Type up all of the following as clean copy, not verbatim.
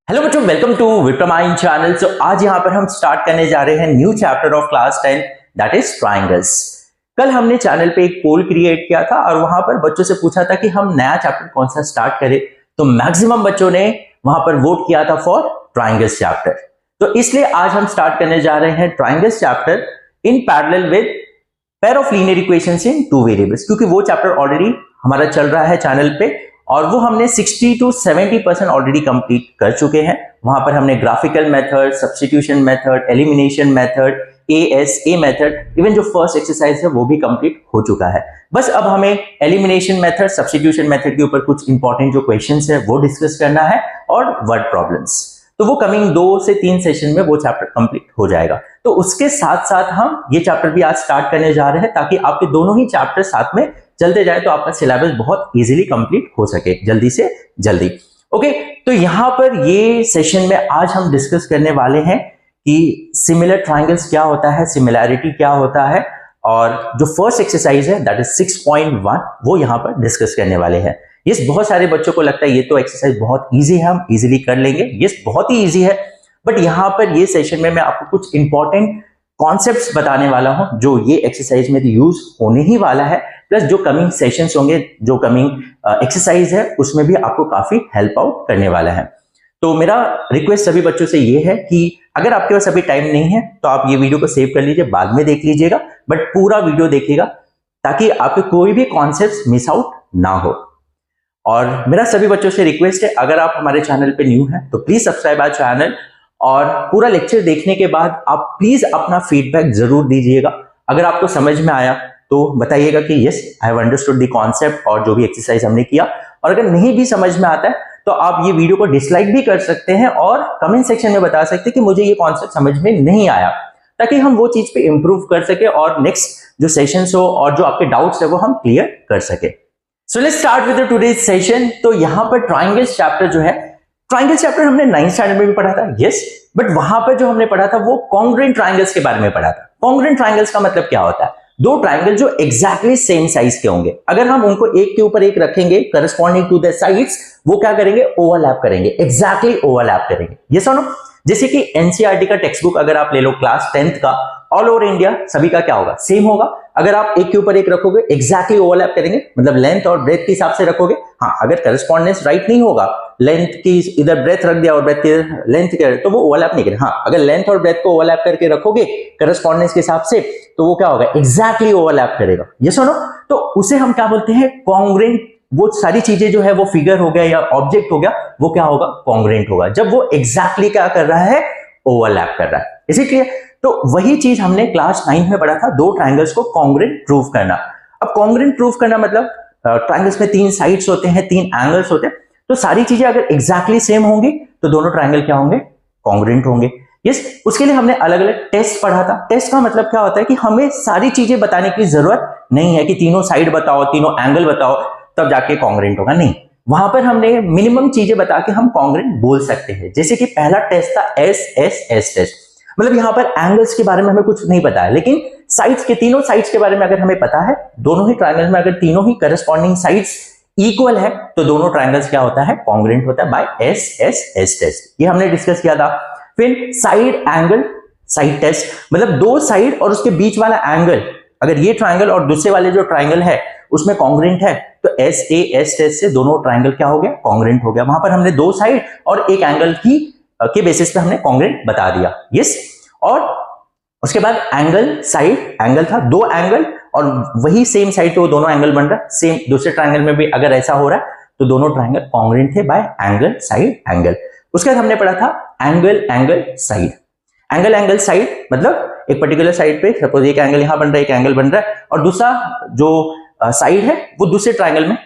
Hello बच्चों, welcome to विक्रमाइन channel. सो आज यहाँ पर हम स्टार्ट करने जा रहे हैं new chapter of class 10 that is triangles. कल हमने चैनल पे एक पोल क्रिएट किया था और वहां पर बच्चों से पूछा था कि हम नया चैप्टर कौन सा स्टार्ट करें, तो मैक्सिमम बच्चों ने वहां पर वोट किया था फॉर ट्राइंगल्स चैप्टर। तो इसलिए आज हम स्टार्ट करने जा रहे हैं triangles chapter in parallel with pair of linear equations in two variables, क्योंकि वो चैप्टर ऑलरेडी हमारा चल रहा है चैनल पे और वो हमने 60 to 70% ऑलरेडी कंप्लीट कर चुके हैं। वहां पर हमने graphical method, substitution method, elimination method, a method, even जो फर्स्ट एक्सरसाइज है वो भी कंप्लीट हो चुका है। बस अब हमें एलिमिनेशन मेथड, सब्स्टिट्यूशन मेथड के ऊपर कुछ इंपॉर्टेंट जो क्वेश्चंस है वो डिस्कस करना है और वर्ड प्रॉब्लम्स। तो वो कमिंग 2 से 3 सेशन में वो चैप्टर कंप्लीट हो जाएगा। तो उसके साथ साथ हम ये चैप्टर भी आज स्टार्ट करने जा रहे हैं ताकि आपके दोनों ही चैप्टर साथ में चलते जाए तो आपका सिलेबस बहुत इजीली कंप्लीट हो सके जल्दी से जल्दी। ओके, तो यहां पर ये सेशन में आज हम डिस्कस करने वाले हैं कि सिमिलर ट्राइंगल्स क्या होता है, सिमिलैरिटी क्या होता है, और जो फर्स्ट एक्सरसाइज है दैट इज 6.1 वो यहां पर डिस्कस करने वाले हैं। यस, बहुत सारे बच्चों को लगता है ये तो एक्सरसाइज बहुत इजी है, हम इजीली कर लेंगे। यस, बहुत ही इजी है, बट यहां पर ये सेशन में मैं आपको कुछ इंपॉर्टेंट कॉन्सेप्ट्स बताने वाला हूं जो ये एक्सरसाइज में यूज होने ही वाला है, प्लस जो कमिंग सेशंस होंगे, जो कमिंग एक्सरसाइज है उसमें भी आपको काफी हेल्प आउट करने वाला है। तो मेरा रिक्वेस्ट सभी बच्चों से ये है कि अगर आपके पास अभी टाइम नहीं है तो आप ये वीडियो को सेव कर लीजिए, बाद में देख लीजिएगा, बट पूरा वीडियो देखिएगा ताकि आपके कोई भी कॉन्सेप्ट मिस आउट ना हो। और मेरा सभी बच्चों से रिक्वेस्ट है, अगर आप हमारे चैनल पे न्यू हैं तो प्लीज सब्सक्राइब आवर चैनल और पूरा लेक्चर देखने के बाद आप प्लीज अपना फीडबैक जरूर दीजिएगा। अगर आपको समझ में आया तो बताइएगा कि yes I have understood the concept और जो भी एक्सरसाइज हमने किया, और अगर नहीं भी समझ में आता है तो आप ये वीडियो को डिसलाइक भी कर सकते हैं और कमेंट सेक्शन में बता सकते हैं कि मुझे ये कॉन्सेप्ट समझ में नहीं आया, ताकि हम वो चीज पे इंप्रूव कर सके और नेक्स्ट जो सेशंस हो और जो आपके डाउट्स है वो हम क्लियर कर सके। So let's start with today's session. तो यहां पर ट्राइंगल्स चैप्टर जो है, ट्राइंगल्स चैप्टर हमने 9th स्टैंडर्ड में भी पढ़ा था, यस, बट वहां पर जो हमने पढ़ा था वो कॉन्ग्रुएंट ट्राइंगल्स के बारे में पढ़ा था। कॉन्ग्रुएंट ट्राइंगल्स का मतलब क्या होता है? दो ट्राइंगल जो एग्जैक्टली सेम साइज के होंगे, अगर हम उनको एक के ऊपर एक रखेंगे करस्पॉन्डिंग टू द साइड्स, वो क्या करेंगे? ओवरलैप करेंगे, एग्जैक्टली ओवरलैप करेंगे। ये सुनो, जैसे कि एनसीईआरटी का टेक्स्ट बुक अगर आप ले लो क्लास 10th का, ऑल ओवर इंडिया सभी का क्या होगा? सेम होगा। अगर आप एक के ऊपर एक रखोगे एग्जैक्टली ओवरलैप करेंगे, मतलब लेंथ और ब्रेथ के हिसाब से रखोगे। हाँ, अगर करस्पॉन्डेंस राइट नहीं होगा, लेंथ की इधर ब्रेथ रख दिया और ब्रेथ की लेंथ कर, तो वो ओवरलैप नहीं करेगा। हाँ, अगर लेंथ और ब्रेथ को ओवरलैप करके रखोगे करस्पॉन्डेंस के हिसाब से, तो वो क्या होगा? एग्जैक्टली ओवरलैप करेगा। ये सुनो, तो उसे हम क्या बोलते हैं? कॉन्ग्रुएंट। वो सारी चीजें जो है, वो फिगर हो गया या ऑब्जेक्ट हो गया, वो क्या होगा? कॉन्ग्रुएंट होगा, जब वो एग्जैक्टली क्या कर रहा है? ओवरलैप कर रहा है। इसीलिए तो वही चीज हमने क्लास 9 में पढ़ा था, दो ट्राइंगल्स को कॉन्ग्रुएंट प्रूव करना। अब कॉन्ग्रुएंट प्रूव करना मतलब ट्राइंगल्स में 3 साइड्स होते हैं, 3 एंगल्स होते हैं, तो सारी चीजें अगर एग्जैक्टली सेम होंगी तो दोनों ट्राइंगल क्या होंगे? कॉन्ग्रुएंट होंगे। यस, उसके लिए हमने अलग अलग टेस्ट पढ़ा था। टेस्ट का मतलब क्या होता है कि हमें सारी चीजें बताने की जरूरत नहीं है कि तीनों साइड बताओ, तीनों एंगल बताओ, तब जाके कॉन्ग्रुएंट होगा। नहीं, वहां पर हमने मिनिमम चीजें बता के हम कॉन्ग्रुएंट बोल सकते हैं। जैसे कि पहला टेस्ट था एस टेस्ट, मतलब यहां पर एंगल्स के बारे में हमें कुछ नहीं पता है, लेकिन साइड्स के, तीनों साइड्स के बारे में अगर हमें पता है, दोनों ही ट्राइंगल में अगर तीनों ही करस्पॉन्डिंग साइड्स इक्वल है तो दोनों ट्राइंगल्स क्या होता है? कॉन्ग्रुएंट होता है बाय एस टेस्ट। ये हमने डिस्कस किया था। फिर साइड एंगल साइड टेस्ट, मतलब दो साइड और उसके बीच वाला एंगल, अगर ये ट्राइंगल और दूसरे वाले जो ट्राइंगल है उसमें कॉन्ग्रुएंट है तो एस टेस्ट से दोनों ट्राइंगल क्या हो गया? कॉन्ग्रुएंट हो गया। वहां पर हमने दो साइड और एक एंगल ही के बेसिस पे हमने कॉन्ग्रुएंट बता दिया। यस, और उसके बाद एंगल, साइड एंगल था, दो एंगल और वही सेम साइड पे वो दोनों एंगल बन रहा है। सेम दूसरे ट्राइंगल में भी अगर ऐसा हो रहा है तो दोनों ट्राइंगल कॉन्ग्रुएंट थे बाय एंगल साइड एंगल। उसके बाद हमने पढ़ा था एंगल साइड। एंगल साइड मतलब एक पर्टिकुलर साइड पे सपोज एक एंगल यहां बन रहा है, एक एंगल बन रहा है, और दूसरा जो साइड है वो दूसरे ट्राइंगल में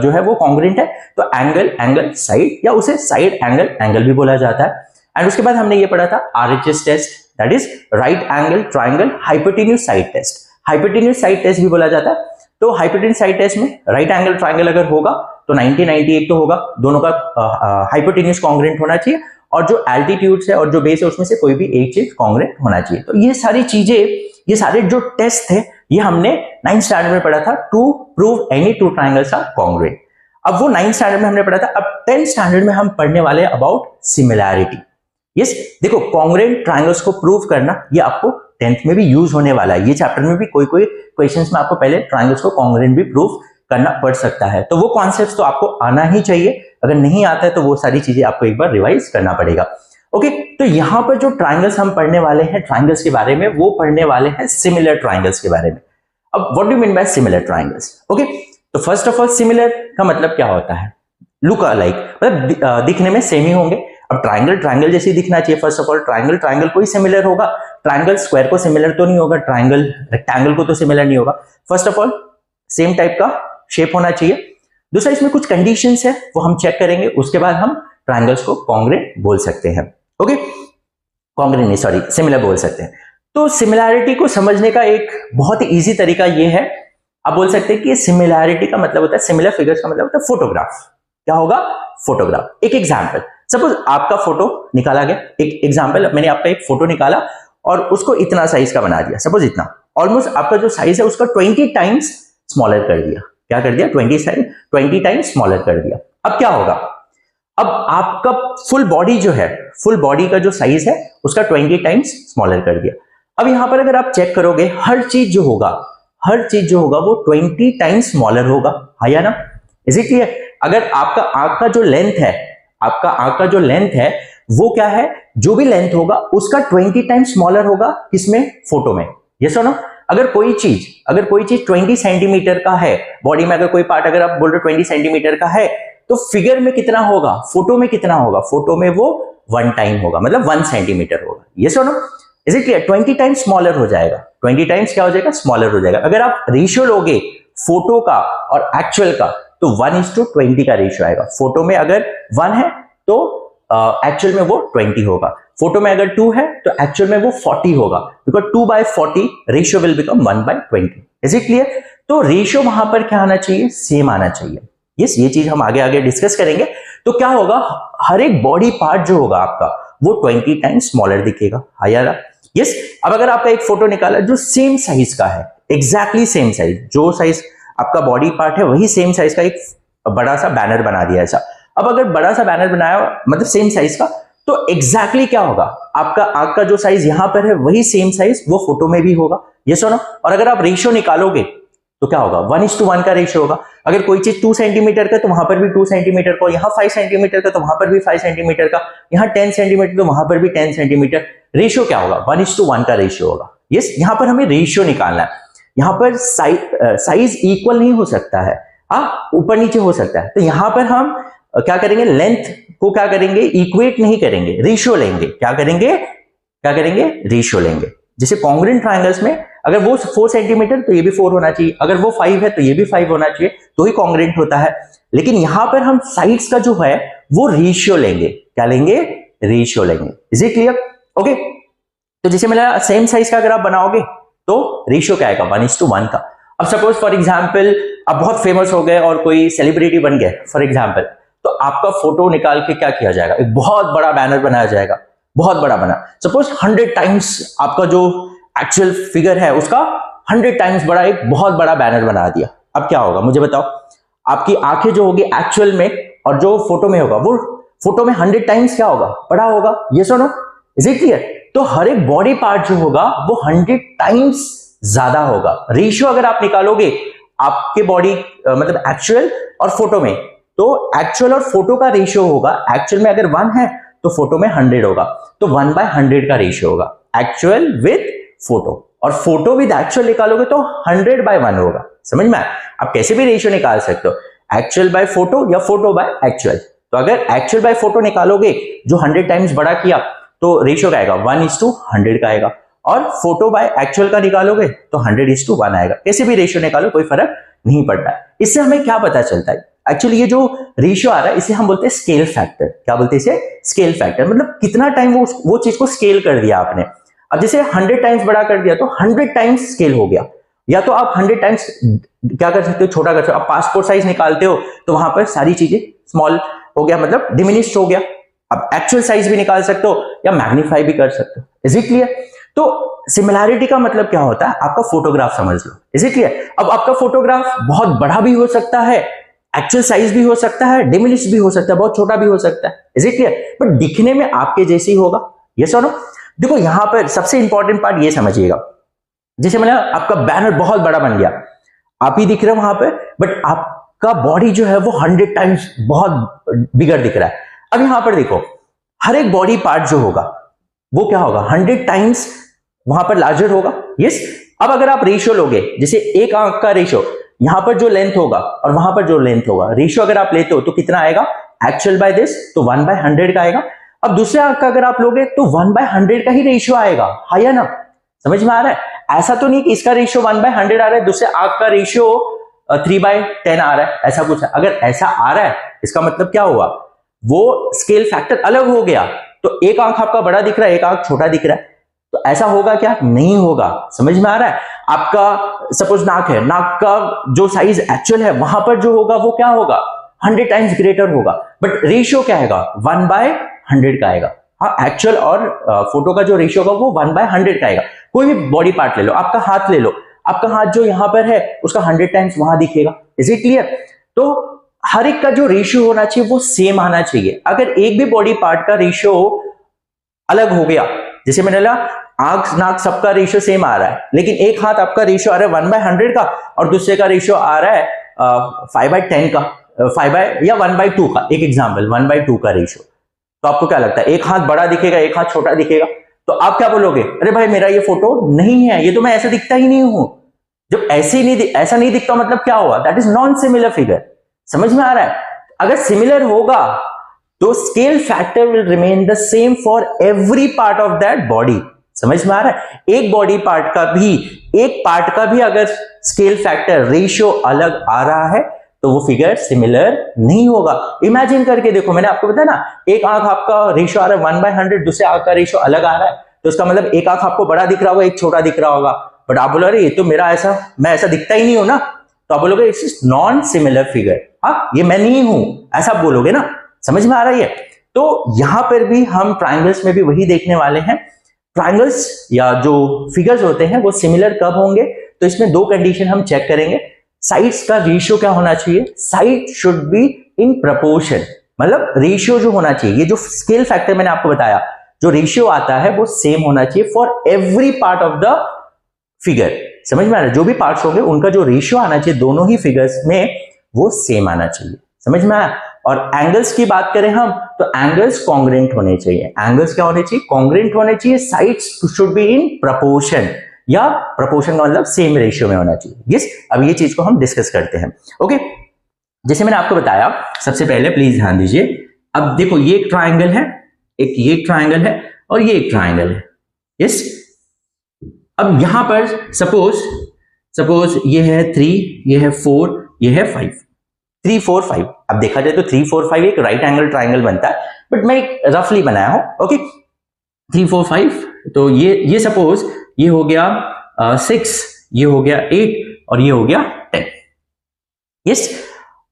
जो है वो कॉन्ग्रुएंट है, तो एंगल साइड, या उसे साइड एंगल भी बोला जाता है। एंड उसके बाद हमने ये पढ़ा था RHS test, that is right angle triangle hypotenuse side test. Hypotenuse side test भी बोला जाता है। तो हाइपोटेन्यूज साइड टेस्ट में राइट एंगल ट्राइंगल अगर होगा तो 90 एक तो होगा, दोनों का हाइपोटेन्यूज कॉन्ग्रुएंट होना चाहिए, और जो एल्टीट्यूड है और जो बेस है उसमें से कोई भी एक चीज कॉन्ग्रुएंट होना चाहिए। तो ये सारी चीजें, ये सारे जो टेस्ट थे ये हमने 9th स्टैंडर्ड में पढ़ा था to prove any two triangles are congruent. अब वो 9th स्टैंडर्ड में हमने पढ़ा था, अब 10th स्टैंडर्ड में हम पढ़ने वाले हैं अबाउट सिमिलैरिटी। यस, देखो कॉन्ग्रुएंट ट्रायंगल्स को प्रूव करना ये आपको 10th में भी यूज होने वाला है। ये चैप्टर में भी कोई क्वेश्चंस में आपको पहले ट्रायंगल्स को कॉन्ग्रुएंट भी प्रूव करना पड़ सकता है, तो वो कॉन्सेप्ट्स तो आपको आना ही चाहिए। अगर नहीं आता है तो वो सारी चीजें आपको एक बार रिवाइज करना पड़ेगा। ओके, तो यहां पर जो ट्रायंगल्स हम पढ़ने वाले हैं ट्रायंगल्स के बारे में, वो पढ़ने वाले हैं सिमिलर ट्रायंगल्स के बारे में। अब what do you mean by similar triangles? Okay, तो फर्स्ट ऑफ ऑल सिमिलर का मतलब क्या होता है? लुक अलाइक, मतलब दिखने में सेम ही होंगे। अब ट्रायंगल ट्रायंगल जैसे दिखना चाहिए। First of all triangle triangle को ही सिमिलर होगा, ट्रायंगल स्क्वायर को सिमिलर तो नहीं होगा, ट्रायंगल रेक्टेंगल को तो सिमिलर नहीं होगा। First of all same type का शेप होना चाहिए। दूसरा, इसमें कुछ कंडीशंस है वो हम चेक करेंगे, उसके बाद हम ट्रायंगल्स को कॉन्ग्रुएंट बोल सकते हैं। ओके, कॉन्ग्रुएंट नहीं, सॉरी, सिमिलर बोल सकते हैं। तो सिमिलैरिटी को समझने का एक बहुत ही इजी तरीका ये है, आप बोल सकते हैं कि सिमिलैरिटी का मतलब होता है, सिमिलर फिगर्स का मतलब होता है फोटोग्राफ। क्या होगा? फोटोग्राफ। एक एग्जांपल, सपोज आपका फोटो निकाला गया, एक एग्जांपल, मैंने आपका एक फोटो निकाला और उसको इतना साइज का बना दिया, सपोज इतना, ऑलमोस्ट आपका जो साइज है उसका 20 टाइम्स स्मॉलर कर दिया। क्या कर दिया? 20 टाइम्स स्मॉलर कर दिया। अब क्या होगा? अब आपका फुल बॉडी जो है, फुल बॉडी का जो साइज है उसका 20 टाइम्स स्मॉलर कर दिया। अब यहां पर अगर आप चेक करोगे, हर चीज जो होगा वो 20 टाइम्स स्मॉलर होगा, है या ना? Is it clear? अगर आपका आंख का जो लेंथ है, आपका आंख का जो लेंथ है वो क्या है, जो भी लेंथ होगा उसका 20 टाइम्स स्मॉलर होगा, किसमें? फोटो में। ये सुनो, अगर कोई चीज 20 सेंटीमीटर का है बॉडी में, अगर कोई पार्ट अगर आप बोल रहे हो 20 सेंटीमीटर का है, तो फिगर में कितना होगा, फोटो में कितना होगा? फोटो में वो 1 टाइम होगा, मतलब 1 सेंटीमीटर होगा। ये सुनो, is it clear? 20 times smaller हो जाएगा, 20 टाइम्स क्या हो जाएगा? स्मॉलर हो जाएगा। अगर आप रेशियो लोगे फोटो का और एक्चुअल का, तो 1:20 का रेशियो आएगा। फोटो में अगर 1 है तो एक्चुअल में वो 20 होगा, फोटो में अगर 2 है तो एक्चुअल में वो 40 होगा, because 2/40 ratio will become 1/20। Is it clear? तो रेशियो वहां पर क्या आना चाहिए? सेम आना चाहिए। यस, ये चीज हम आगे डिस्कस करेंगे। तो क्या होगा, हर एक बॉडी पार्ट जो होगा आपका वो 20 टाइम्स स्मॉलर दिखेगा, हायर। यस, अब अगर आपका एक फोटो निकाला जो सेम साइज का है, एग्जैक्टली सेम साइज, जो साइज आपका बॉडी पार्ट है वही सेम साइज का एक बड़ा सा बैनर बना दिया ऐसा। अब अगर बड़ा सा बैनर बनाया मतलब सेम साइज का, तो एग्जैक्टली क्या होगा, आपका आंख का जो साइज यहां पर है वही सेम साइज वो फोटो में भी होगा। ये सुनो, और अगर आप रेशियो निकालोगे तो क्या होगा? 1:1 का रेशियो होगा। अगर कोई चीज 2 सेंटीमीटर का तो वहां पर भी 2 सेंटीमीटर का, यहाँ 5 सेंटीमीटर का तो वहां पर भी 5 सेंटीमीटर का, यहाँ 10 सेंटीमीटर तो वहां पर भी 10 सेंटीमीटर। रेशियो क्या होगा? 1:1 का रेशियो होगा। यस, यहाँ पर हमें रेशियो निकालना है। यहाँ पर साइज इक्वल नहीं हो सकता है, ऊपर नीचे हो सकता है। तो यहाँ पर हम क्या करेंगे? लेंथ को क्या करेंगे? इक्वेट नहीं करेंगे, रेशियो लेंगे। क्या करेंगे? रेशियो लेंगे। जैसे कॉन्ग्रुएंट ट्रायंगल्स में अगर वो 4 सेंटीमीटर तो ये भी 4 होना चाहिए, अगर वो 5 है तो ये भी 5 होना चाहिए, तो ही कॉन्ग्रुएंट होता है। लेकिन यहां पर हम साइड्स का जो है वो रेशियो लेंगे। क्या लेंगे? रेशियो लेंगे। Is it clear? ओके, तो जैसे मेरा सेम साइज का अगर आप बनाओगे तो रेशियो क्या आएगा? 1:1 का। अब सपोज फॉर एग्जाम्पल आप बहुत फेमस हो गए और कोई सेलिब्रिटी बन गए फॉर एग्जाम्पल, तो आपका फोटो निकाल के क्या किया जाएगा? एक बहुत बड़ा बैनर बनाया जाएगा, बहुत बड़ा बना। सपोज 100 टाइम्स आपका जो एक्चुअल फिगर है उसका 100 टाइम्स बड़ा एक बहुत बड़ा बैनर बना दिया। अब क्या होगा मुझे बताओ? आपकी आंखें जो होगी एक्चुअल में और जो फोटो में होगा, वो फोटो में 100 टाइम्स क्या होगा? बड़ा होगा। ये सुनो, इज इट क्लियर? तो हर एक बॉडी पार्ट जो होगा वो 100 टाइम्स ज्यादा होगा। रेशियो अगर आप निकालोगे आपके बॉडी मतलब एक्चुअल और फोटो में, तो एक्चुअल और फोटो का रेशियो होगा, एक्चुअल में अगर 1 है तो फोटो में 100 होगा, तो 1/100 का रेशियो होगा, एक्चुअल विद फोटो। और फोटो विद एक्चुअल निकालोगे तो 100/1 होगा। समझ में? आप कैसे भी रेशियो निकाल सकते हो, एक्चुअल बाय फोटो या फोटो बाय एक्चुअल। तो अगर एक्चुअल बाय फोटो निकालोगे जो 100 टाइम्स बड़ा किया, तो रेशियो का आएगा 1:100 का आएगा। और फोटो बाय एक्चुअल का निकालोगे तो 100:1 आएगा। कैसे भी रेशियो निकालो कोई फर्क नहीं पड़ता। इससे हमें क्या पता चलता है? एक्चुअली ये जो रेशियो आ रहा है इसे हम बोलते हैं स्केल फैक्टर। क्या बोलते हैं इसे? Scale factor. मतलब कितना टाइम वो चीज को स्केल कर दिया आपने। अब जैसे 100 टाइम्स बड़ा कर दिया तो 100 टाइम्स स्केल हो गया। या तो आप 100 टाइम्स क्या कर सकते हो? छोटा कर सकते हो। आप पासपोर्ट साइज निकालते हो तो वहां पर सारी चीजें स्मॉल हो गया, मतलब डिमिनिश्ड हो गया। आप एक्चुअल साइज भी निकाल सकते हो या मैग्नीफाई भी कर सकते हो। Is it clear? तो सिमिलैरिटी का मतलब क्या होता है? आपका फोटोग्राफ समझ लो। Is it clear? अब आपका फोटोग्राफ बहुत बड़ा भी हो सकता है एक्चुअल साइज भी हो सकता है, डिमिनिश भी हो सकता है, बहुत छोटा भी हो सकता है, इज इट क्लियर? बट दिखने में आपके जैसे ही होगा, यस और नो? देखो यहां पर सबसे इंपॉर्टेंट पार्ट ये समझिएगा, जैसे मैंने आपका बैनर बहुत बड़ा बन गया, आप ही दिख रहे हो वहां पे, बट आपका बॉडी जो है वो 100 टाइम्स बहुत बिगर दिख रहा है। अब यहां पर देखो, हर एक बॉडी पार्ट जो होगा वो क्या होगा, 100 टाइम्स वहां पर लार्जर होगा, यस। अब अगर आप रेशियो लोगे, जैसे एक आंख का रेशियो, यहां पर जो लेंथ होगा और वहां पर जो लेंथ होगा, रेशियो अगर आप लेते हो तो कितना आएगा, एक्चुअल बाय दिस, तो 1/100 का आएगा। अब दूसरे आंख का अगर आप लोगे तो 1/100 का ही रेशियो आएगा, है या ना? समझ में आ रहा है? ऐसा तो नहीं कि इसका रेशियो 1/100 आ रहा है, दूसरे आंख का रेशियो 3/10 आ रहा है, ऐसा कुछ है। अगर ऐसा आ रहा है इसका मतलब क्या हुआ, वो स्केल फैक्टर अलग हो गया, तो एक आंख आपका बड़ा दिख रहा है, एक आंख छोटा दिख रहा है, तो ऐसा होगा क्या, नहीं होगा। समझ में आ रहा है? आपका सपोज नाक है, नाक का जो साइज एक्चुअल है वहां पर जो होगा वो क्या होगा, 100 टाइम्स ग्रेटर होगा, बट रेशियो क्या आएगा, 1/100 का आएगा। हाँ, एक्चुअल और फोटो का जो रेशियो होगा वो 1/100 का आएगा। कोई भी बॉडी पार्ट ले लो, आपका हाथ ले लो, आपका हाथ जो यहां पर है उसका 100 टाइम्स वहां दिखेगा, इज इट क्लियर? तो हर एक का जो रेशियो होना चाहिए वो सेम आना चाहिए। अगर एक भी बॉडी पार्ट का रेशियो अलग हो गया, जैसे मैंने बोला आंख नाक सबका रेशियो सेम आ रहा है, लेकिन एक हाथ आपका रेशियो आ रहा है 1/100 का और दूसरे का रेशियो आ रहा है 5/10 का, 1/2 का, एक एग्जाम्पल 1/2 का रेशियो, तो आपको क्या लगता है, एक हाथ बड़ा दिखेगा एक हाथ छोटा दिखेगा, तो आप क्या बोलोगे, अरे भाई मेरा ये फोटो नहीं है, ये तो मैं ऐसा दिखता ही नहीं हूं। जब ऐसा नहीं दिखता मतलब क्या हुआ, that is non similar figure. समझ में आ रहा है? अगर सिमिलर होगा तो scale factor will remain the same for every part of that body. समझ में आ रहा है? एक बॉडी पार्ट का भी अगर स्केल फैक्टर रेशियो अलग आ रहा है तो वो फिगर सिमिलर नहीं होगा। इमेजिन करके देखो, मैंने आपको बताया ना, एक आंख आपका रेशियो आ रहा है 1/100, दूसरे आंख का रेशियो अलग आ रहा है, तो इसका मतलब एक आंख आपको बड़ा दिख रहा होगा, एक छोटा दिख रहा होगा, बट आप बोलो अरे ये तो मैं ऐसा दिखता ही नहीं हूं ना, तो आप बोलोगे इट्स नॉन सिमिलर फिगर, हाँ ये मैं नहीं हूं, ऐसा बोलोगे ना। समझ में आ रही है? तो यहां पर भी हम ट्राइंगल्स में भी वही देखने वाले हैं। ट्राइंगल्स या जो फिगर्स होते हैं वो सिमिलर कब होंगे, तो इसमें दो कंडीशन हम चेक करेंगे। साइड्स का रेशियो क्या होना चाहिए, side should be in proportion, मतलब रेशियो जो होना चाहिए, ये जो स्केल फैक्टर मैंने आपको बताया, जो रेशियो आता है वो सेम होना चाहिए for every part of the figure. समझ में आ रहा है? जो भी पार्ट्स होंगे उनका जो रेशियो आना चाहिए दोनों ही फिगर्स में वो सेम आना चाहिए। समझ में आया? और एंगल्स की बात करें हम तो एंगल्स कॉन्ग्रुएंट होने चाहिए। एंगल्स क्या होने चाहिए, कॉन्ग्रुएंट होने चाहिए। Sides should be in proportion, या प्रपोर्शन का मतलब सेम रेशियो में होना चाहिए। यस, अब ये चीज को हम डिस्कस करते हैं। ओके, जैसे मैंने आपको बताया, सबसे पहले प्लीज ध्यान दीजिए। अब देखो ये एक ट्राइंगल है, एक ये ट्राइंगल है और ये एक ट्राइंगल है। यस, अब यहां पर सपोज ये है 3, ये है 4, ये है 5, 3 4 5। अब देखा जाए तो 3 4 5 एक राइट एंगल ट्राइंगल बनता है, बट मैं एक रफली बनाया हूं। ओके, 3 4 5, तो ये सपोज ये हो गया 6, ये हो गया 8 और ये हो गया 10। यस,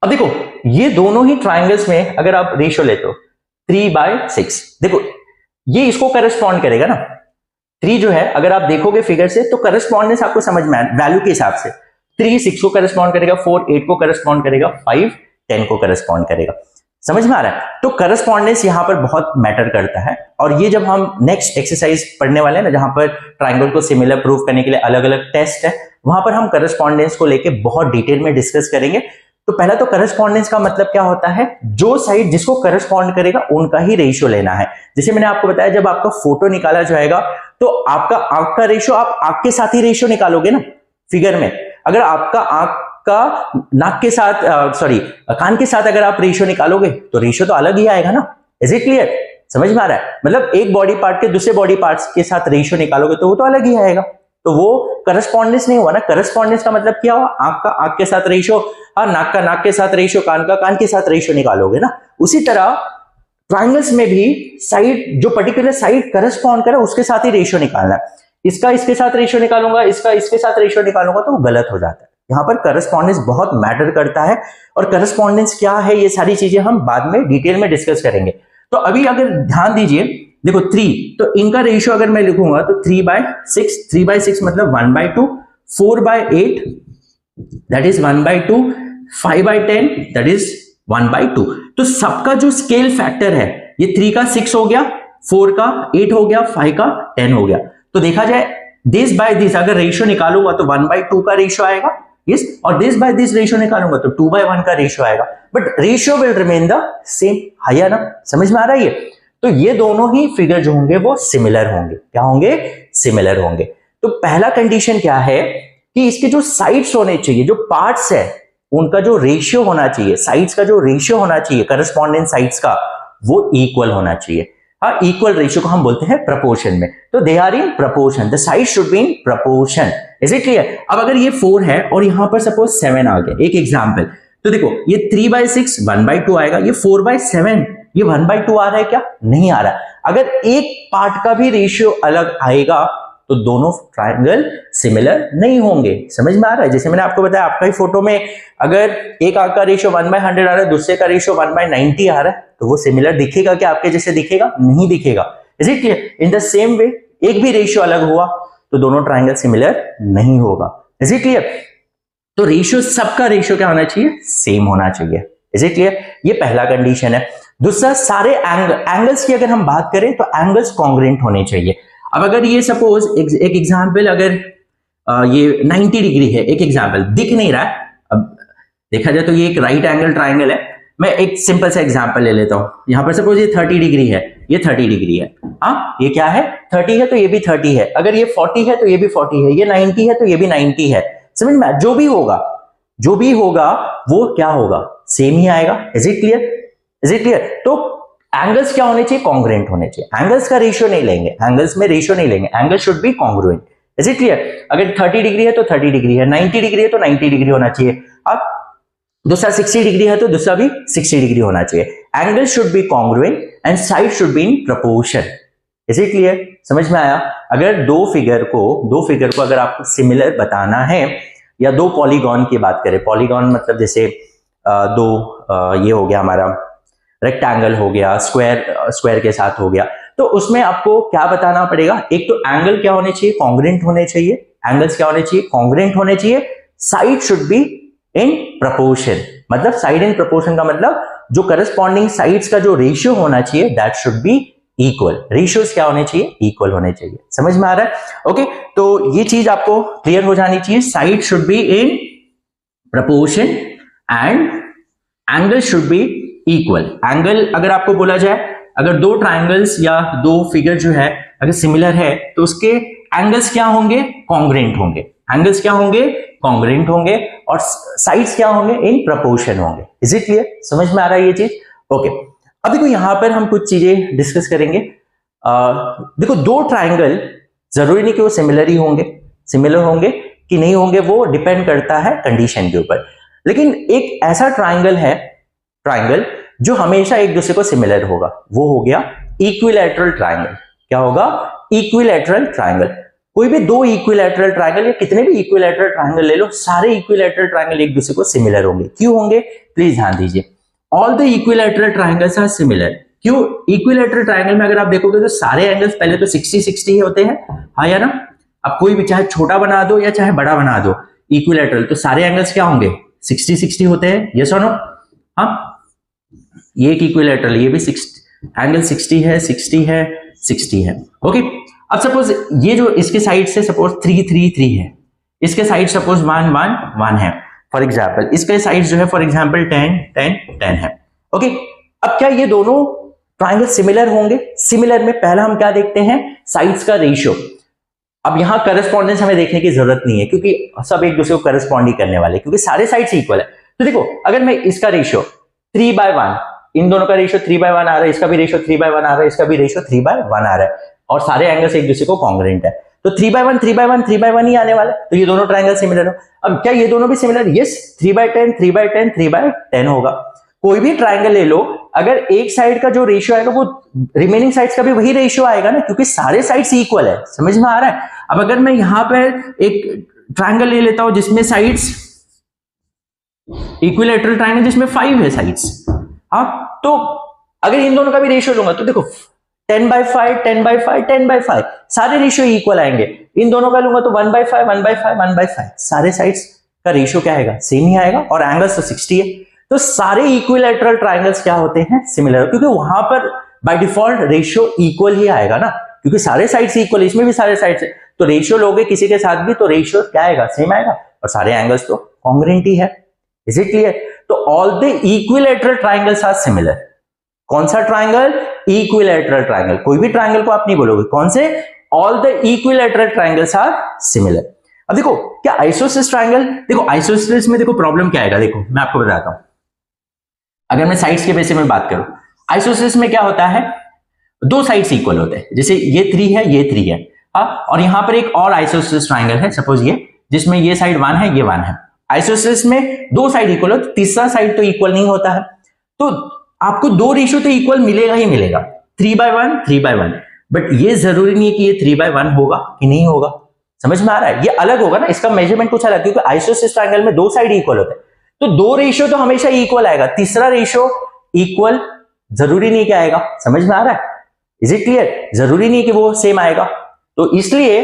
अब देखो ये दोनों ही ट्राइंगल्स में अगर आप रेशियो लेते हो 3/6, देखो ये इसको करस्पॉन्ड करेगा ना। 3 जो है अगर आप देखोगे फिगर से तो करस्पॉन्डेंस आपको समझ में आए वैल्यू के हिसाब से, 3 6 को करस्पॉन्ड करेगा, 4 8 को करस्पॉन्ड करेगा, 5 10 को करस्पॉन्ड करेगा। समझ में आ रहा है? तो करस्पॉन्डेंस यहां पर बहुत मैटर करता है, और ये जब हम नेक्स्ट एक्सरसाइज पढ़ने वाले हैं ना, जहां पर ट्राइंगल को सिमिलर प्रूव करने के लिए अलग अलग टेस्ट है, वहां पर हम करस्पॉन्डेंस को लेके बहुत डिटेल में डिस्कस करेंगे। तो पहला तो करस्पॉन्डेंस का मतलब क्या होता है, जो साइड जिसको करस्पॉन्ड करेगा उनका ही रेशियो लेना है। जैसे मैंने आपको बताया, जब आपका फोटो निकाला जाएगा तो आपका आंख का रेशियो आप आंख के साथ ही रेशियो निकालोगे ना फिगर में। अगर आपका आंख का नाक के साथ कान के साथ अगर आप रेशियो निकालोगे तो रेशियो तो अलग ही आएगा ना। Is it clear? समझ में आ रहा है? मतलब एक बॉडी पार्ट के दूसरे बॉडी पार्ट्स के साथ रेशियो निकालोगे तो वो तो अलग ही आएगा, तो वो करस्पॉन्डेंस नहीं हुआ ना। करस्पॉन्डेंस का मतलब क्या हुआ, आंख का आंख के साथ रेशियो, नाक का नाक के साथ रेशियो, कान का कान के साथ रेशियो निकालोगे ना। उसी तरह ट्राइंगल्स में भी साइड, जो पर्टिकुलर साइड करस्पॉन्ड करे उसके साथ ही रेशियो निकालना है। इसका इसके साथ रेशियो निकालूंगा, इसका इसके साथ रेशियो निकालूंगा तो वो गलत हो जाता है। यहाँ पर करस्पॉन्डेंस बहुत मैटर करता है, और करस्पॉन्डेंस क्या है ये सारी चीजें हम बाद में डिटेल में डिस्कस करेंगे। तो अभी अगर ध्यान दीजिए, देखो 3, तो इनका रेशियो अगर मैं लिखूंगा तो 3/6, 3/6 मतलब 1/2, 4/8 दैट इज 1/2, 5/10 दैट इज 1/2। तो सबका जो स्केल फैक्टर है ये 3 का 6 हो गया, 4 का 8 हो गया, 5 का 10 हो गया। तो देखा जाए दिस बाय दिस अगर रेशियो निकालूंगा तो 1/2 का रेशियो आएगा, यस, और दिस बाय दिस रेशियो निकालूंगा तो 2/1 का रेशियो आएगा, but ratio will remain the same. है ना, समझ में आ रहा है ये? तो ये दोनों ही फिगर जो होंगे वो सिमिलर होंगे। क्या होंगे? सिमिलर होंगे। तो पहला कंडीशन क्या है कि इसके जो साइड्स होने चाहिए, जो पार्ट्स है उनका जो रेशियो होना चाहिए, साइड्स का जो रेशियो होना चाहिए करस्पॉन्डेंट साइड्स का, वो इक्वल होना चाहिए। हाँ, इक्वल रेशियो को हम बोलते हैं प्रपोर्शन में। तो they are in proportion, the side should be in proportion. Is it clear? अब अगर ये 4 है और यहां पर सपोज 7 आ गया, एक एग्जांपल, तो देखो ये 3/6 1/2 आएगा, ये 4/7 ये 1/2 आ रहा है क्या? नहीं आ रहा। अगर एक पार्ट का भी रेशियो अलग आएगा तो दोनों ट्रायंगल सिमिलर नहीं होंगे। समझ में आ रहा है? जैसे मैंने आपको बताया, आपका ही फोटो में अगर एक आंख का रेशियो 1/100 आ रहा है, दूसरे का रेशियो 1/90 आ रहा है, तो वो सिमिलर दिखेगा क्या? आपके जैसे दिखेगा? नहीं दिखेगा। Is it clear? In the same way एक भी रेशियो अलग हुआ तो दोनों ट्रायंगल सिमिलर नहीं होगा। Is it clear? तो रेशियो, सबका रेशियो क्या होना चाहिए? सेम होना चाहिए। Is it clear? ये पहला कंडीशन है। दूसरा, सारे एंगल्स की अगर हम बात करें तो एंगल्स कॉन्ग्रुएंट होने चाहिए। अब अगर ये सपोज एक एग्जांपल, अगर ये 90 डिग्री है, एक एग्जांपल दिख नहीं रहा है, अब देखा जाए तो ये एक राइट एंगल ट्रायंगल है। मैं एक सिंपल सा एग्जांपल ले लेता हूं। यहां पर सपोज ये 30 डिग्री है, ये 30 डिग्री है। हाँ, ये क्या है? 30 है तो ये भी 30 है। अगर ये 40 है तो ये भी 40 है, ये 90 है तो ये भी 90 है। समझ में? जो भी होगा वो क्या होगा? सेम ही आएगा। Is it clear? Is it clear? तो एंगल्स क्या होने चाहिए? कॉन्ग्रुएंट होने चाहिए। एंगल्स का रेशियो नहीं लेंगे, एंगल्स में रेशियो नहीं लेंगे, angle should be congruent. Is it clear? अगर 30 डिग्री है तो 30 डिग्री है, 90 डिग्री है तो 90 डिग्री होना चाहिए। अब दूसरा 60 डिग्री है तो दूसरा भी 60 डिग्री होना चाहिए। Angle should be congruent and side should be in proportion. Is it clear? समझ में आया? अगर दो फिगर को अगर आपको सिमिलर बताना है, या दो पॉलीगॉन की बात करें, पॉलीगॉन मतलब जैसे ये हो गया हमारा रेक्टेंगल हो गया, स्क्वायर के साथ हो गया, तो उसमें आपको क्या बताना पड़ेगा? एक तो एंगल क्या होने चाहिए? कॉन्ग्रुएंट होने चाहिए। एंगल्स क्या होने चाहिए? कॉन्ग्रुएंट होने चाहिए। Side should be in proportion, मतलब साइड इन प्रपोर्शन का मतलब जो करस्पॉन्डिंग साइड्स का जो रेशियो होना चाहिए that should be equal. Ratios क्या होने चाहिए? इक्वल होने चाहिए। समझ में आ रहा है? ओके, तो ये चीज आपको क्लियर हो जानी चाहिए। Side should be in proportion and angle should be equal. Angle अगर आपको बोला जाए, अगर दो ट्रायंगल्स या दो फिगर जो है अगर सिमिलर है तो उसके एंगल्स क्या होंगे? कॉन्ग्रुएंट होंगे। एंगल्स क्या होंगे? कॉन्ग्रुएंट होंगे, और साइड्स क्या होंगे? इन प्रपोर्शन होंगे। Is it clear? समझ में आ रहा है ये चीज? ओके, अब देखो यहां पर हम कुछ चीजें डिस्कस करेंगे। देखो, दो ट्रायंगल जरूरी नहीं कि वो सिमिलर ही होंगे, सिमिलर होंगे कि नहीं होंगे वो डिपेंड करता है कंडीशन के ऊपर। लेकिन एक ऐसा ट्रायंगल जो हमेशा एक दूसरे को सिमिलर होगा, वो हो गया इक्विलैटरल ट्रायंगल। क्या होगा? Equilateral triangle. कोई भी दो इक्विलैटरल ट्रायंगल या कितने भी इक्विलैटरल ट्रायंगल ले लो, सारे इक्विलैटरल ट्रायंगल एक दूसरे को सिमिलर होंगे। क्यों होंगे? प्लीज ध्यान दीजिए। All the equilateral triangles are similar. क्यों? इक्विलैटरल ट्रायंगल में अगर आप देखोगे तो सारे एंगल्स पहले तो 60-60 ही होते हैं। हाँ या ना? अब कोई भी चाहे छोटा बना दो या चाहे बड़ा बना दो, इक्विलैटरल तो सारे एंगल्स क्या होंगे? 60-60 होते हैं। यस और नो? हाँ, ये एक इक्विलैटरल, ये भी एंगल 60 है, 60 है, 60 है। ओके, अब सपोज ये जो इसके साइड से सपोज 3-3-3 है, इसके साइड सपोज 1-1-1 है फॉर एग्जाम्पल, इसके साइड जो है फॉर एग्जाम्पल 10-10-10 है। ओके, अब क्या ये दोनों ट्रायंगल सिमिलर होंगे? सिमिलर में पहला हम क्या देखते हैं? साइड्स का रेशियो। अब यहां करस्पॉन्डेंस हमें देखने की जरूरत नहीं है क्योंकि सब एक दूसरे को करस्पॉन्ड ही करने वाले, क्योंकि सारे साइड्स इक्वल है। तो देखो, अगर मैं इसका रेशियो 3/1, इन दोनों का रेशियो 3/1 आ रहा है, इसका भी रेशियो 3/1 आ रहा है, इसका भी रेशियो 3/1 आ रहा है, और सारे एंगल्स एक दूसरे को कॉन्ग्रुएंट है, तो 3/1 ही आने वाला है। तो ये दोनों ट्रायंगल सिमिलर हो। अब क्या ये दोनों भी सिमिलर? यस, 3/10 3/10 3/10 होगा। कोई भी ट्रायंगल ले लो, अगर एक साइड का जो रेशियो आएगा वो रिमेनिंग साइड्स का भी वही रेशियो आएगा ना, क्योंकि सारे साइड्स इक्वल है। समझ में आ रहा है? अब अगर मैं यहां पर एक ट्रायंगल ले लेता हूं जिसमें साइड्स इक्विलैटरल ट्रायंगल जिसमें 5 है साइड्स, हाँ, तो अगर इन दोनों का भी रेशियो लूंगा तो देखो 10/5 10/5 10/5 सारे रेशियो इक्वल आएंगे। इन दोनों का लूंगा तो 1/5 1/5 1/5 सारे साइड्स का रेशियो क्या आएगा, सेम ही आएगा, और एंगल्स तो 60 है। तो सारे इक्विलैटरल ट्रायंगल्स क्या होते हैं, सिमिलर, क्योंकि वहां पर बाय डिफॉल्ट रेशियो इक्वल ही आएगा ना, क्योंकि सारे साइड्स इक्वल, इसमें भी सारे साइड्स है, तो रेशियो लोगे किसी के साथ भी तो रेशियो क्या आएगा, सेम आएगा, और सारे एंगल्स तो कॉन्ग्रुएंट ही है। Is it clear? तो all the equilateral triangles are similar. कौन सा ट्रायंगल? Equilateral triangle. कोई भी ट्रायंगल को आप नहीं बोलोगे, कौन से? All the equilateral triangles are similar. अब देखो क्या आइसोसेलेस ट्रायंगल, देखो आइसोसेलेस में देखो प्रॉब्लम क्या आएगा, देखो मैं आपको बताता हूं। अगर मैं साइड्स के बेसिस में बात करूं, आइसोसेलेस में क्या होता है, दो साइड्स इक्वल होते हैं, जैसे ये 3 है, ये 3 है, और यहां पर एक और आइसोसेलेस ट्रायंगल है, सपोज ये, जिसमें ये साइड 1 है, ये 1 है। आइसोसेलेस में दो साइड इक्वल हो, तीसरा साइड तो इक्वल नहीं होता है, तो आपको दो रेशियो तो इक्वल मिलेगा ही मिलेगा, 3/1 3/1, बट ये जरूरी नहीं है कि ये 3/1 होगा कि नहीं होगा। समझ में आ रहा है? ये अलग होगा ना, इसका मेजरमेंट कुछ अलग, क्योंकि आइसोसेलेस ट्रायंगल में दो साइड इक्वल होते हैं, तो दो रेशियो तो हमेशा इक्वल आएगा, तीसरा रेशियो इक्वल जरूरी नहीं क्या आएगा। समझ में आ रहा है? Is it clear? जरूरी नहीं कि वो सेम आएगा, तो इसलिए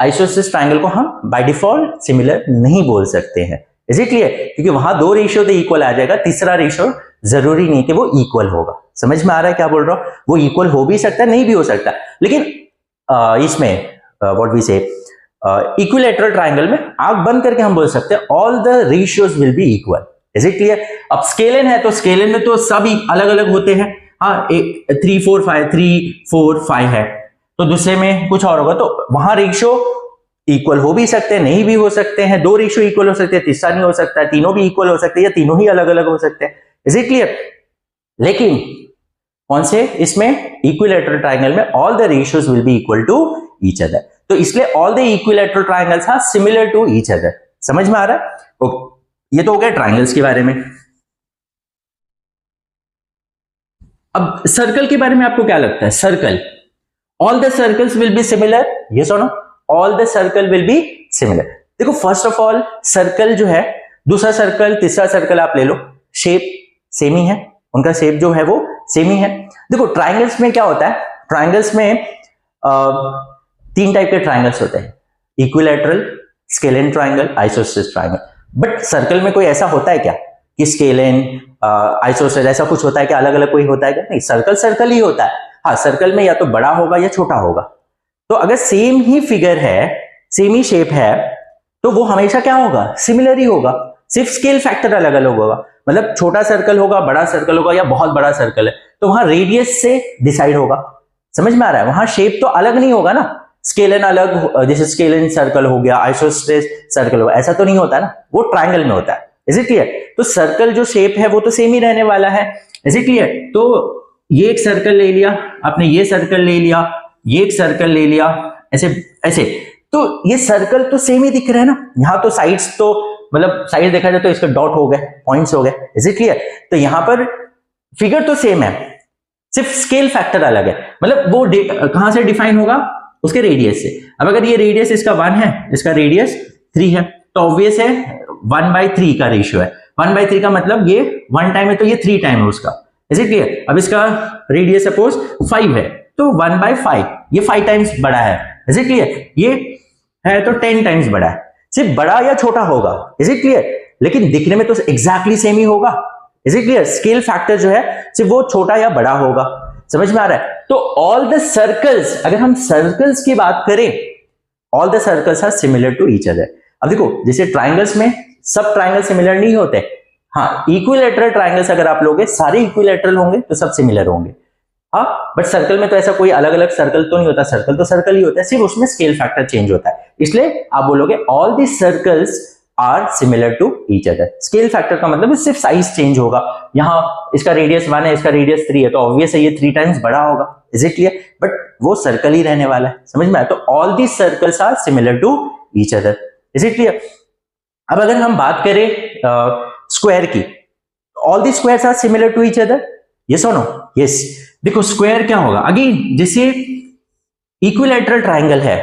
आइसोसेलेस ट्रायंगल को हम बाय डिफॉल्ट सिमिलर नहीं बोल सकते हैं। Is it clear? क्योंकि वहां दो रेशियो तो इक्वल आ जाएगा, तीसरा रेशियो जरूरी नहीं कि वो इक्वल होगा। समझ में आ रहा है क्या बोल रहा हूं? वो इक्वल हो भी सकता है, नहीं भी हो सकता, लेकिन इसमें व्हाट वी से इक्विलैटरल ट्रायंगल में आंख बंद करके हम बोल सकते हैं all the ratios will be equal. Is it clear? अब स्केलन है तो स्केलन में तो सब अलग अलग होते हैं, हाँ, एक 3 4 5 3 4 5 है, तो दूसरे में कुछ और होगा, तो वहां रेशियो इक्वल हो भी सकते हैं, नहीं भी हो सकते हैं, दो रेशियो इक्वल हो सकते हैं, तीसरा नहीं हो सकता है, तीनों भी इक्वल हो सकते हैं, या तीनों ही अलग अलग हो सकते हैं। Is it clear? लेकिन कौन से इसमें इक्विलैटरल ट्रायंगल में all the ratios will be equal to each other, तो इसलिए all the equilateral triangles are similar to each other. समझ में आ रहा है? ओके, ये तो हो गया ट्रायंगल्स के बारे में। अब सर्कल के बारे में आपको क्या लगता है? Circle, all the circles will be similar, yes और no? All the circle will be similar. देखो फर्स्ट ऑफ ऑल सर्कल जो है, दूसरा सर्कल, तीसरा सर्कल आप ले लो, शेप सेम ही है, उनका शेप जो है वो सेम ही है। देखो ट्रायंगल्स में क्या होता है, ट्रायंगल्स में 3 टाइप के ट्रायंगल्स होते हैं, equilateral, scalene triangle, isosceles triangle. But circle में कोई ऐसा होता है क्या कि स्केलेन, आइसोसेलेस ऐसा कुछ होता है क्या, अलग अलग कोई होता है क्या? नहीं, सर्कल सर्कल ही होता है। हाँ, सर्कल में या तो बड़ा होगा या छोटा होगा, तो अगर सेम ही फिगर है, सेम ही शेप है, तो वो हमेशा क्या होगा, सिमिलर ही होगा, सिर्फ स्केल फैक्टर अलग अलग होगा। मतलब छोटा सर्कल होगा, बड़ा सर्कल होगा, या बहुत बड़ा सर्कल है तो वहां रेडियस से डिसाइड होगा। समझ में आ रहा है? वहां शेप तो अलग नहीं होगा ना, स्केलन अलग, जैसे स्केलन सर्कल हो गया, आइसोसेलेस सर्कल हो, ऐसा तो नहीं होता ना, वो ट्रायंगल में होता है। Is it clear? तो सर्कल जो शेप है वो तो सेम ही रहने वाला है। Is it clear? तो ये एक सर्कल ले लिया आपने, ये सर्कल ले लिया, ये एक सर्कल ले लिया, ऐसे ऐसे, तो ये सर्कल तो सेम ही दिख रहा है ना। यहां तो साइड्स तो मतलब साइड देखा जाए तो इसके डॉट हो गए, पॉइंट्स हो गए। Is it clear? तो यहां पर फिगर तो सेम है, सिर्फ स्केल फैक्टर अलग है। मतलब वो कहां से डिफाइन होगा, उसके रेडियस से। अब अगर ये रेडियस इसका 1 है, इसका रेडियस 3 है, तो ऑब्वियस है 1/3 का रेशियो है। 1/3 का मतलब ये 1 टाइम है तो ये 3 टाइम है उसका। Is it clear? अब इसका रेडियस सपोज 5 है, तो 1/5, ये 5 टाइम्स बड़ा है। Is it clear? ये है तो 10 टाइम्स बड़ा है। सिर्फ बड़ा या छोटा होगा। Is it clear? लेकिन दिखने में तो एग्जैक्टली सेम ही होगा। Is it clear? Scale factor जो है सिर्फ वो छोटा या बड़ा होगा। समझ में आ रहा है? तो ऑल द सर्कल्स, अगर हम सर्कल्स की बात करें, all the circles are similar to each other. अब देखो जैसे ट्राइंगल्स में सब ट्राइंगल सिमिलर नहीं होते, हाँ, इक्विलैटरल ट्राइंगल्स अगर आप लोगे, सारे इक्विलैटरल होंगे तो सब सिमिलर होंगे। हाँ, बट सर्कल में तो ऐसा कोई अलग अलग सर्कल तो नहीं होता, सर्कल तो सर्कल ही होता है, सिर्फ उसमें स्केल फैक्टर चेंज होता है। इसलिए आप बोलोगे all the circles are similar to each other. Scale factor का मतलब सिर्फ साइज चेंज होगा। यहाँ इसका रेडियस 1 है, इसका रेडियस 3 है, तो ऑब्वियस है ये 3 टाइम्स बड़ा होगा। Is it clear? बट वो सर्कल ही रहने वाला है। समझ में आया? तो all the circles are similar to each other. Is it clear? अब अगर हम बात करें स्क्वायर की, all the squares are similar to each other, yes और नो? यस। देखो स्क्वायर क्या होगा, अगेन जैसे इक्विलैटरल ट्राइंगल है,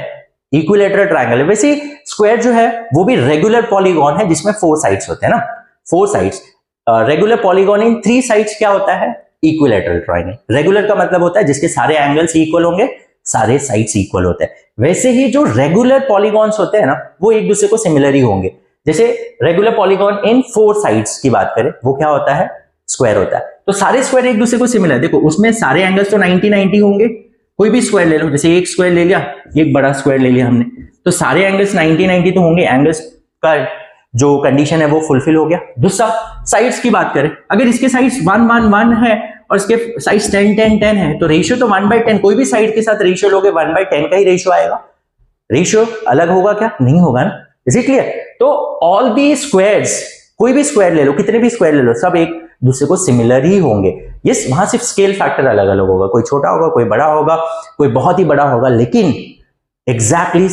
इक्विलैटरल ट्राइंगल है, वैसे स्क्वायर जो है वो भी रेगुलर पॉलीगॉन है जिसमें 4 साइड्स होते हैं ना, 4 साइड्स। रेगुलर पॉलीगॉन इन 3 साइड्स क्या होता है? Equilateral triangle. रेगुलर का मतलब होता है जिसके सारे एंगल्स इक्वल होंगे, सारे साइड्स इक्वल होते हैं। वैसे ही जो रेगुलर पॉलीगॉन्स होते हैं ना, वो एक दूसरे को सिमिलर ही होंगे। जैसे रेगुलर पॉलीगॉन इन 4 साइड्स की बात करें, वो क्या होता है, स्क्वायर होता है। तो सारे स्क्वायर एक दूसरे को सिमिलर, देखो उसमें सारे एंगल्स तो 90-90 होंगे। कोई भी स्क्वायर ले लो, जैसे एक स्क्वायर ले लिया, एक बड़ा स्क्वायर ले लिया हमने, तो सारे एंगल्स 90-90 तो होंगे, एंगल्स का जो कंडीशन है वो फुलफिल हो गया। दूसरा, साइड्स की बात करें, अगर इसके साइड्स 1-1-1 है और इसके साइड्स 10-10-10 है, तो रेशियो तो 1/10, कोई भी साइड के साथ रेशियो लोगे 1/10 का ही रेशियो आएगा। रेशियो अलग होगा क्या, नहीं होगा ना। Is it clear? तो ऑल दी स्क्वायर्स, कोई भी स्क्वायर ले लो, कितने भी स्क्वायर ले लो, सब एक दूसरे को सिमिलर ही होंगे। यस, वहां सिर्फ स्केल फैक्टर अलग अलग होगा, कोई छोटा होगा, कोई बड़ा होगा, कोई बहुत ही बड़ा होगा, लेकिन एग्जैक्टली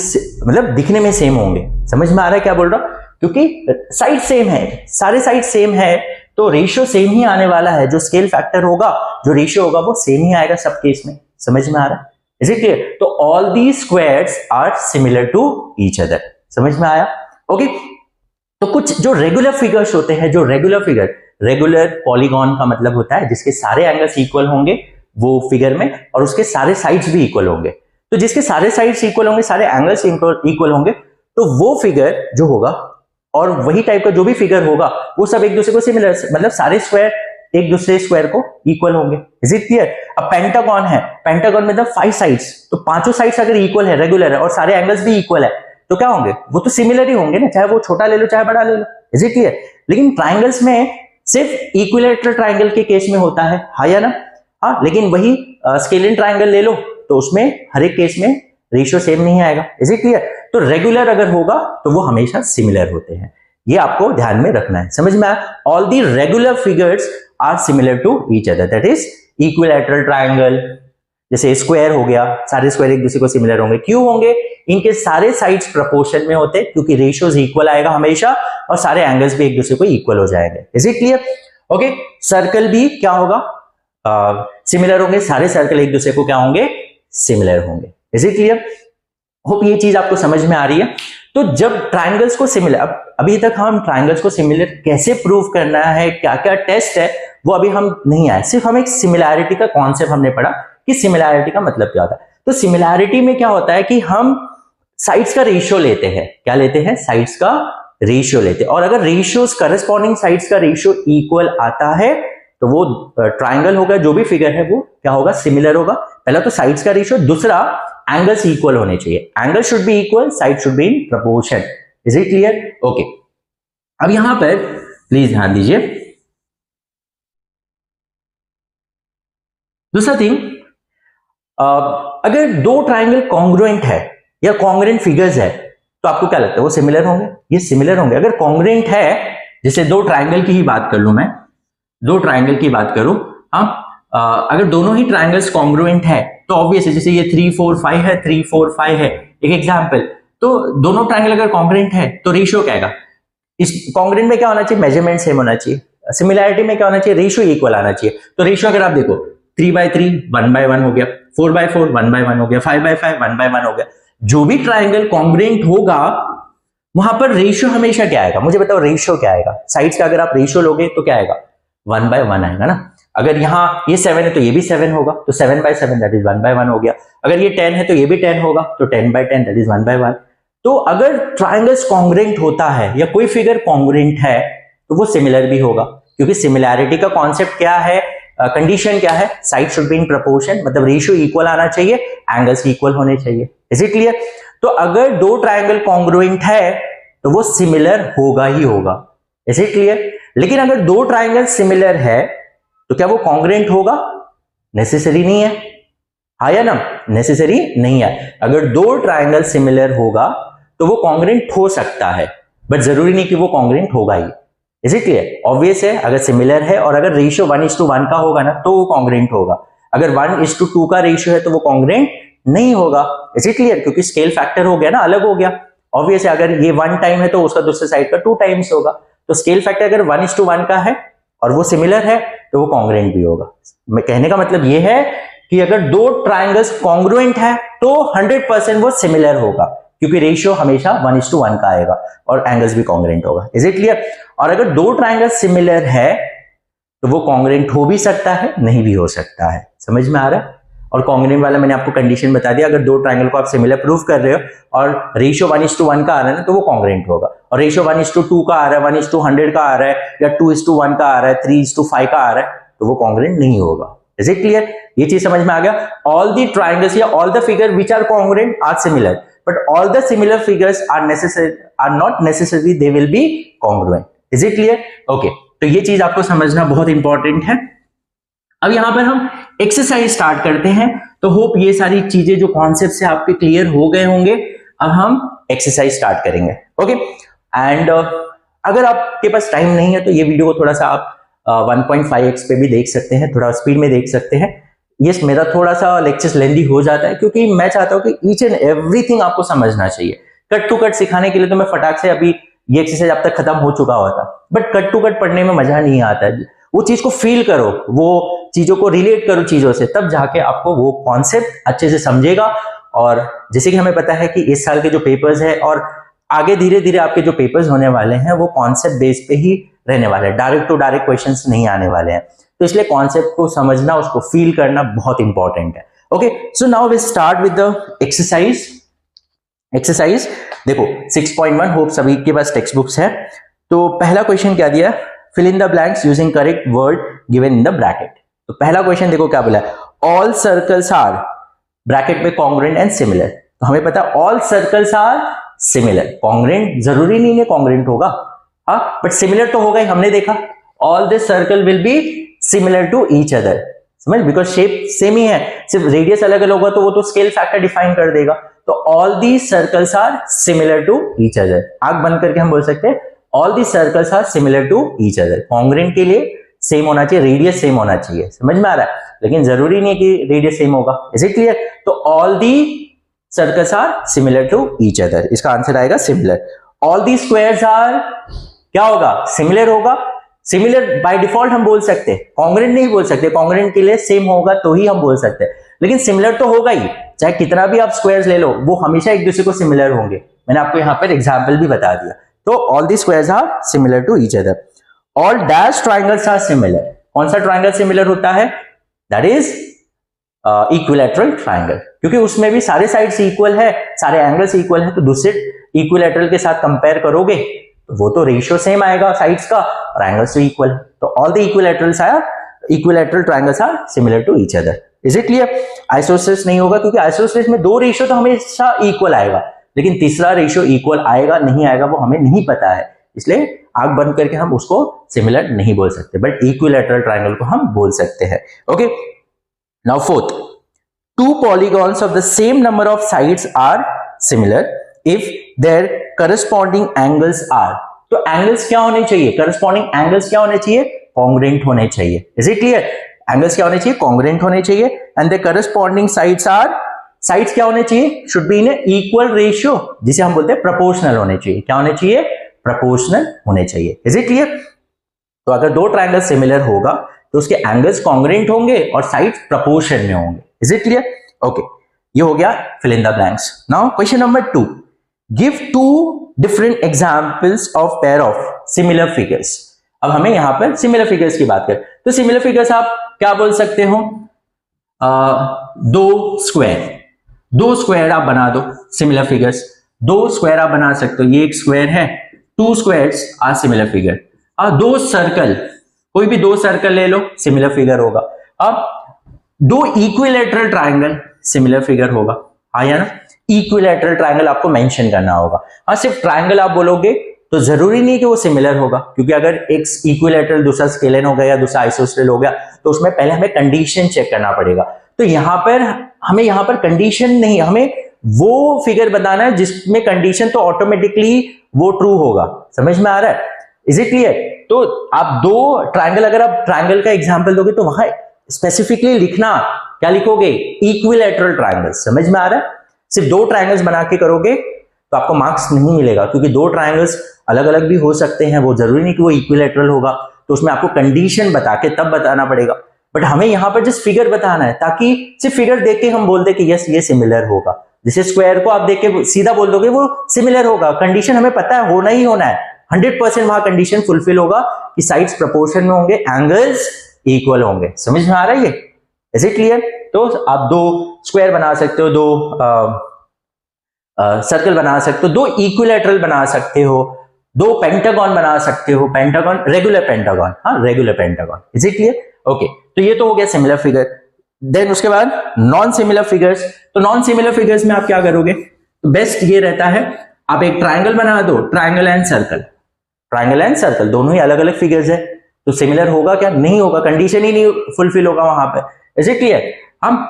मतलब दिखने में सेम होंगे। समझ में आ रहा है क्या बोल रहा हूं? क्योंकि साइड सेम है, सारे साइड सेम है, तो रेशियो सेम ही आने वाला है। जो स्केल फैक्टर होगा, जो रेशियो होगा, वो सेम ही आएगा सब केस में। समझ में आ रहा है? Is it clear? तो all the squares are similar to each other. समझ में आया? ओके। तो कुछ जो रेगुलर फिगर्स होते हैं, जो रेगुलर पॉलीगॉन का मतलब होता है जिसके सारे एंगल्स इक्वल होंगे वो फिगर में, और उसके सारे साइड्स भी इक्वल होंगे। तो जिसके सारे साइड्स इक्वल होंगे, सारे एंगल्स इक्वल होंगे, तो वो फिगर जो होगा और वही टाइप का जो भी फिगर होगा, वो सब एक दूसरे को सिमिलर, मतलब सारे स्क्वायर एक दूसरे स्क्वायर को इक्वल होंगे। Is it clear? अब पेंटागन है, पेंटागन में 5 साइड्स, तो पांचों साइड्स अगर इक्वल है, रेगुलर है और सारे एंगल्स भी इक्वल है, तो क्या होंगे, वो तो सिमिलर ही होंगे ना, चाहे वो छोटा ले लो चाहे बड़ा ले लो। Is it clear? लेकिन ट्राइंगल्स में सिर्फ इक्विलैटरल ट्राइंगल के केस में होता है, हाँ या ना? हाँ, लेकिन वही स्केलिन ट्राइंगल ले लो तो उसमें हर एक केस में रेशियो सेम नहीं आएगा। Is it clear? तो रेगुलर अगर होगा तो वो हमेशा सिमिलर होते हैं, ये आपको ध्यान में रखना है। समझ में आया? All the regular figures are similar to each other, that is equilateral triangle. जैसे स्क्वायर हो गया, सारे स्क्वायर एक दूसरे को सिमिलर होंगे। क्यों होंगे? इनके सारे साइड्स प्रोपोर्शन में होते हैं, क्योंकि रेशियोज इक्वल आएगा हमेशा, और सारे एंगल्स भी एक दूसरे को इक्वल हो जाएंगे। Is it clear? Okay. Circle भी क्या होगा, सिमिलर होंगे, सारे सर्कल एक दूसरे को क्या होंगे, सिमिलर होंगे। Is it clear? होप ये चीज आपको समझ में आ रही है। तो जब ट्राइंगल्स को सिमिलर, अभी तक हम ट्राइंगल्स को सिमिलर कैसे प्रूव करना है, क्या क्या टेस्ट है, वो अभी हम नहीं आए, सिर्फ हम एक सिमिलैरिटी का कॉन्सेप्ट हमने पढ़ा कि सिमिलैरिटी का मतलब क्या होता है। तो सिमिलैरिटी में क्या होता है कि हम साइड्स का रेशियो लेते हैं। क्या लेते हैं? साइड्स का रेशियो लेते हैं, और अगर रेशियोज करस्पॉन्डिंग साइड्स का रेशियो इक्वल आता है तो वो ट्राइंगल होगा, जो भी फिगर है वो क्या होगा, सिमिलर होगा। पहला तो साइड्स का रेशियो, दूसरा एंगल्स इक्वल होने चाहिए, angle should be equal, side should be in proportion. Is it clear? Okay. अब यहां पर प्लीज ध्यान दीजिए, दूसरा थिंग, अगर दो ट्राइंगल कॉन्ग्रुएंट है या कॉन्ग्रुएंट फिगर्स है, तो आपको क्या लगता है वो सिमिलर होंगे? ये सिमिलर होंगे। अगर कॉन्ग्रुएंट है, जैसे दो ट्राइंगल की ही बात कर लूं मैं, दो ट्राइंगल की बात करूं, अगर दोनों ही ट्राइंगल्स कॉन्ग्रुएंट है तो ऑब्वियस है, जैसे ये 3 4 5 है, 3 4 5 है, एक एग्जांपल, तो दोनों ट्राइंगल अगर कॉन्ग्रुएंट है तो रेशियो क्या आएगा? इस कॉन्ग्रुएंट में क्या होना चाहिए? मेजरमेंट सेम होना चाहिए। सिमिलैरिटी में क्या होना चाहिए? रेशियो इक्वल आना चाहिए। तो रेशियो अगर आप देखो, 3/3 1/1 हो गया, 4/4 1/1 हो गया, 5/5 1/1 हो गया। जो भी ट्राइंगल कॉन्ग्रुएंट होगा वहां पर रेशियो हमेशा क्या आएगा? मुझे बताओ रेशियो क्या आएगा? साइड्स का अगर आप रेशियो लोगे तो क्या आएगा? 1/1 आएगा ना। अगर यहाँ ये 7 है तो ये भी 7 होगा, तो 7/7 दैट इज 1/1 हो गया। अगर ये 10 है तो ये भी 10 होगा, तो 10/10 दैट इज 1/1। तो अगर ट्राइंगल्स कॉन्ग्रुएंट होता है या कोई फिगर कॉन्ग्रुएंट है तो वो सिमिलर भी होगा, क्योंकि सिमिलैरिटी का कॉन्सेप्ट क्या है, कंडीशन क्या है? Side should be in proportion, मतलब रेशियो इक्वल आना चाहिए, एंगल्स इक्वल होने चाहिए। Is it clear? तो अगर दो ट्राइंगल कॉन्ग्रुएंट है तो वो सिमिलर होगा ही होगा। Is it clear? लेकिन अगर दो ट्राइंगल सिमिलर है तो क्या वो कॉन्ग्रुएंट होगा? नेसेसरी नहीं है, हाँ या ना? नेसेसरी नहीं है। अगर दो ट्राइंगल सिमिलर होगा तो वो कॉन्ग्रुएंट हो सकता है, बट जरूरी नहीं कि वो कॉन्ग्रुएंट होगा ही। Is it clear? ऑब्वियस है, अगर सिमिलर है और अगर रेशियो 1:1 का होगा ना तो वो कॉन्ग्रुएंट होगा। अगर 1:2 का रेशियो है तो वो कॉन्ग्रुएंट नहीं होगा। Is it clear? क्योंकि स्केल फैक्टर हो गया ना, अलग हो गया। ऑब्वियस है, अगर ये 1 टाइम है तो उसका दूसरे साइड का 2 टाइम्स होगा। तो स्केल फैक्टर अगर 1:1 का है और वो सिमिलर है तो वो कॉन्ग्रुएंट भी होगा। मैं कहने का मतलब ये है कि अगर दो ट्राइंगल्स कॉन्ग्रुएंट है तो 100% वो सिमिलर होगा, क्योंकि रेशियो हमेशा 1:1 का आएगा और एंगल्स भी कॉन्ग्रुएंट होगा। Is it clear? और अगर दो ट्राइंगल सिमिलर है तो वो कॉन्ग्रुएंट हो भी सकता है, नहीं भी हो सकता है। समझ में आ रहा है? और कॉन्ग्रुएंट वाला मैंने आपको कंडीशन बता दिया, अगर दो ट्राइंगल को आप सिमिलर प्रूव कर रहे हो और रेशियो 1:1 का आ रहा है ना, तो वो कॉन्ग्रुएंट होगा। और रेशियो 1:2 का आ रहा है, 1:100 का आ रहा है, या 2:1 का आ रहा है, 3:5 का आ रहा है, तो वो कॉन्ग्रुएंट नहीं होगा। Is it clear? ये चीज समझ में आ गया? ऑल द ट्राइंगल्स या all the figure which are congruent are similar, but all the similar figures are not necessary they will be congruent. Is it clear? Okay, तो ये चीज आपको समझना बहुत इंपॉर्टेंट है। अब यहां पर हम एक्सरसाइज स्टार्ट करते हैं, तो होप ये सारी चीजें जो कॉन्सेप्ट से आपके क्लियर हो गए होंगे। अब हम एक्सरसाइज स्टार्ट करेंगे। ओके, एंड अगर आपके पास टाइम नहीं है तो ये वीडियो को थोड़ा सा आप 1.5x पे भी देख सकते हैं, थोड़ा स्पीड में देख सकते हैं। यस, मेरा थोड़ा सा लेक्चर लेंदी हो जाता है क्योंकि मैं चाहता हूं कि ईच एंड एवरीथिंग आपको समझना चाहिए। कट टू कट सिखाने के लिए तो मैं फटाक से अभी ये एक्सरसाइज अब तक खत्म हो चुका होता, बट कट टू कट पढ़ने में मजा नहीं आता है। वो चीज को फील करो, वो चीजों को रिलेट करो चीजों से, तब जाके आपको वो कॉन्सेप्ट अच्छे से समझेगा। और जैसे कि हमें पता है कि इस साल के जो पेपर्स है और आगे धीरे धीरे आपके जो पेपर्स होने वाले हैं वो कॉन्सेप्ट बेस पे ही रहने वाले हैं, डायरेक्ट टू डायरेक्ट क्वेश्चंस नहीं आने वाले हैं। तो इसलिए कॉन्सेप्ट को समझना, उसको फील करना बहुत इंपॉर्टेंट है। Okay, so now we start with the exercise. Exercise देखो 6.1, होप सभी के पास टेक्स्ट बुक्स है। तो पहला क्वेश्चन क्या दिया? Fill in the blanks using correct word given in the bracket. तो पहला क्वेश्चन देखो क्या बोला है, ऑल सर्कल्स आर ब्रैकेट में कॉन्ग्रुएंट एंड सिमिलर। तो हमें पता है all circles are similar, congruent जरूरी नहीं है कॉन्ग्रुएंट होगा, हाँ, बट सिमिलर तो होगा ही, हमने देखा all this circle will be similar to each other, समझ, बिकॉज शेप सेम ही है, सिर्फ रेडियस अलग अलग होगा तो वो तो स्केल फैक्टर डिफाइन कर देगा। तो all the circles are similar to each other, आंख बंद करके हम बोल सकते हैं all the circles are similar to each other. Congruent के लिए सेम होना चाहिए, रेडियस सेम होना चाहिए, समझ में आ रहा है, लेकिन जरूरी नहीं है कि रेडियस सेम होगा। Is it clear? तो all the circles are similar to each other, इसका आंसर आएगा similar. All the squares are, क्या होगा? सिमिलर होगा। सिमिलर बाय डिफॉल्ट हम बोल सकते हैं, कॉन्ग्रुएंट नहीं बोल सकते, कॉन्ग्रुएंट के लिए सेम होगा तो ही हम बोल सकते हैं, लेकिन सिमिलर तो होगा ही, चाहे कितना भी आप स्क्वायर्स ले लो वो हमेशा एक दूसरे को सिमिलर होंगे। मैंने आपको यहां पर एग्जांपल भी बता दिया। तो all the squares are similar to each other. All dash triangles are similar. कौन सा ट्राइंगल सिमिलर होता है? दैट इज इक्विलैटरल ट्राइंगल, क्योंकि उसमें भी सारे साइड्स इक्वल है, सारे एंगल्स इक्वल है, तो दूसरे इक्विलैटरल के साथ कंपेयर करोगे तो वो तो रेशियो सेम आएगा साइड्स का और एंगल्स तो इक्वल है। तो all the equilateral triangles are similar to each other. Is it clear? Isosceles नहीं होगा क्योंकि आइसोसेलेस में दो रेशियो तो हमेशा इक्वल आएगा, लेकिन तीसरा रेशियो इक्वल आएगा नहीं आएगा वो हमें नहीं पता है, इसलिए आंख बंद करके हम उसको सिमिलर नहीं बोल सकते, बट इक्विलैटरल ट्राइंगल को हम बोल सकते हैं। Okay, now fourth, two polygons of the same number of sides are similar if there corresponding angles are. तो एंगल्स क्या होने चाहिए? करस्पॉन्डिंग एंगल्स क्या होने चाहिए? कॉन्ग्रुएंट होने चाहिए। Is it clear? एंगल्स क्या होने चाहिए? कॉन्ग्रुएंट होने चाहिए। And the corresponding sides are, sides क्या होने चाहिए? Should be in equal ratio, जिसे हम बोलते हैं प्रोपोर्शनल होने चाहिए। क्या होने चाहिए? प्रोपोर्शनल होने चाहिए। Is it clear? तो अगर दो ट्राइंगल सिमिलर होगा तो उसके एंगल्स कॉन्ग्रुएंट होंगे और साइड्स प्रोपोर्शन में होंगे। Is it clear? ओके, ये हो गया fill in the blanks. Now question number 2, give two different examples of pair of similar figures. अब हमें यहां पर सिमिलर फिगर्स की बात करें तो सिमिलर फिगर्स आप क्या बोल सकते हो? दो स्क्वायर आप बना दो, सिमिलर फिगर्स, दो स्क्वायर आप बना सकते हो। ये एक स्क्वायर है, two squares are similar figure. अब दो सर्कल, कोई भी दो सर्कल ले लो, सिमिलर फिगर होगा। अब दो इक्विलैटरल ट्राइंगल, सिमिलर फिगर होगा, आया ना? इक्विलैटरल ट्राइंगल आपको मेंशन करना होगा। और सिर्फ ट्राइंगल आप बोलोगे तो जरूरी नहीं कि वो सिमिलर होगा, क्योंकि अगर एक इक्विलैटरल दूसरा स्केलेन हो गया या दूसरा आइसोसेलेस हो गया तो उसमें पहले हमें कंडीशन चेक करना पड़ेगा। तो यहां पर हमें कंडीशन नहीं, हमें वो फिगर बताना है जिसमें कंडीशन तो ऑटोमेटिकली वो ट्रू होगा। समझ में आ रहा है? Is it clear? तो आप दो ट्राइंगल, अगर आप ट्राइंगल का एग्जांपल दोगे तो वहां स्पेसिफिकली लिखना, क्या लिखोगे? Equilateral triangle. समझ में आ रहा है? सिर्फ दो ट्राइंगल्स बना के करोगे तो आपको मार्क्स नहीं मिलेगा, क्योंकि दो ट्राइंगल्स अलग अलग भी हो सकते हैं, वो जरूरी नहीं कि वो इक्विलैटरल होगा, तो उसमें आपको कंडीशन बता के तब बताना पड़ेगा। बट हमें यहां पर जस्ट फिगर बताना है, ताकि सिर्फ फिगर देख के हम बोल दे कि यस ये सिमिलर होगा। जैसे स्क्वायर को आप देख के सीधा बोल दोगे वो सिमिलर होगा, कंडीशन हमें पता है होना ही होना है, 100% वहां कंडीशन फुलफिल होगा कि साइड्स प्रोपोर्शन में होंगे, एंगल्स इक्वल होंगे। समझ में आ रहा है ये? Is it clear? तो आप दो स्क्वायर बना सकते हो, दो सर्कल बना सकते हो, दो इक्विलैटरल बना सकते हो, दो पेंटागन बना सकते हो, पेंटागन, रेगुलर पेंटागन, हाँ regular pentagon, is it clear? Okay, तो ये तो हो गया सिमिलर फिगर। देन उसके बाद नॉन सिमिलर फिगर्स। तो नॉन सिमिलर फिगर्स में आप क्या करोगे? तो बेस्ट ये रहता है आप एक ट्राइंगल बना दो, triangle and circle, triangle and circle दोनों ही अलग अलग फिगर्स है, तो सिमिलर होगा क्या? नहीं होगा, कंडीशन ही नहीं फुलफिल होगा वहां पे, इज इट क्लियर? हम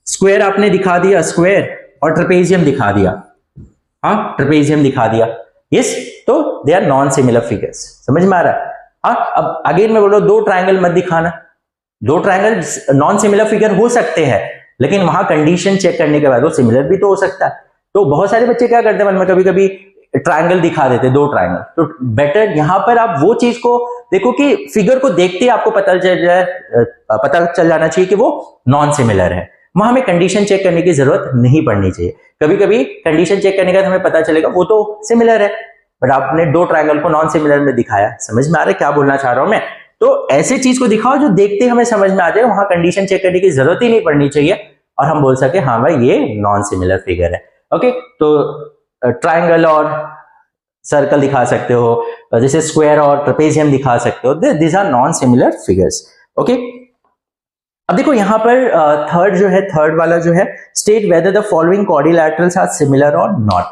स्क्वायर आपने दिखा दिया, स्क्वायर और ट्रेपेजियम दिखा दिया, हाँ ट्रेपेजियम दिखा दिया, यस, तो they are non similar figures, समझ में आ रहा है? हाँ, अब अगेन मैं बोल रहा हूं दो ट्राइंगल मत दिखाना, दो ट्राइंगल नॉन सिमिलर फिगर हो सकते हैं, लेकिन वहां कंडीशन चेक करने के बाद वो सिमिलर भी तो हो सकता है। तो बहुत सारे बच्चे क्या करते हैं मन में, कभी कभी ट्राइंगल दिखा देते, दो ट्राइंगल, तो बेटर यहां पर आप वो चीज को देखो कि फिगर को देखते ही आपको पता चल जाना चाहिए कि वो नॉन सिमिलर है, वहां हमें कंडीशन चेक करने की जरूरत नहीं पड़नी चाहिए। कभी कभी कंडीशन चेक करने के बाद हमें पता चलेगा वो तो सिमिलर है, बट आपने दो ट्राइंगल को नॉन सिमिलर में दिखाया। समझ में आ रहा है क्या बोलना चाह रहा हूं मैं? तो ऐसे चीज को दिखाओ जो देखते हमें समझ में आ जाए, वहां कंडीशन चेक करने की जरूरत ही नहीं पड़नी चाहिए और हम बोल सके हाँ भाई ये नॉन सिमिलर फिगर है। ओके, तो ट्राइंगल और सर्कल दिखा सकते हो, जैसे स्क्वायर और ट्रेपेजियम दिखा सकते हो, this are non similar figures. Okay, अब देखो यहां पर थर्ड जो है, थर्ड वाला जो है, state whether the following quadrilaterals are similar और नॉट।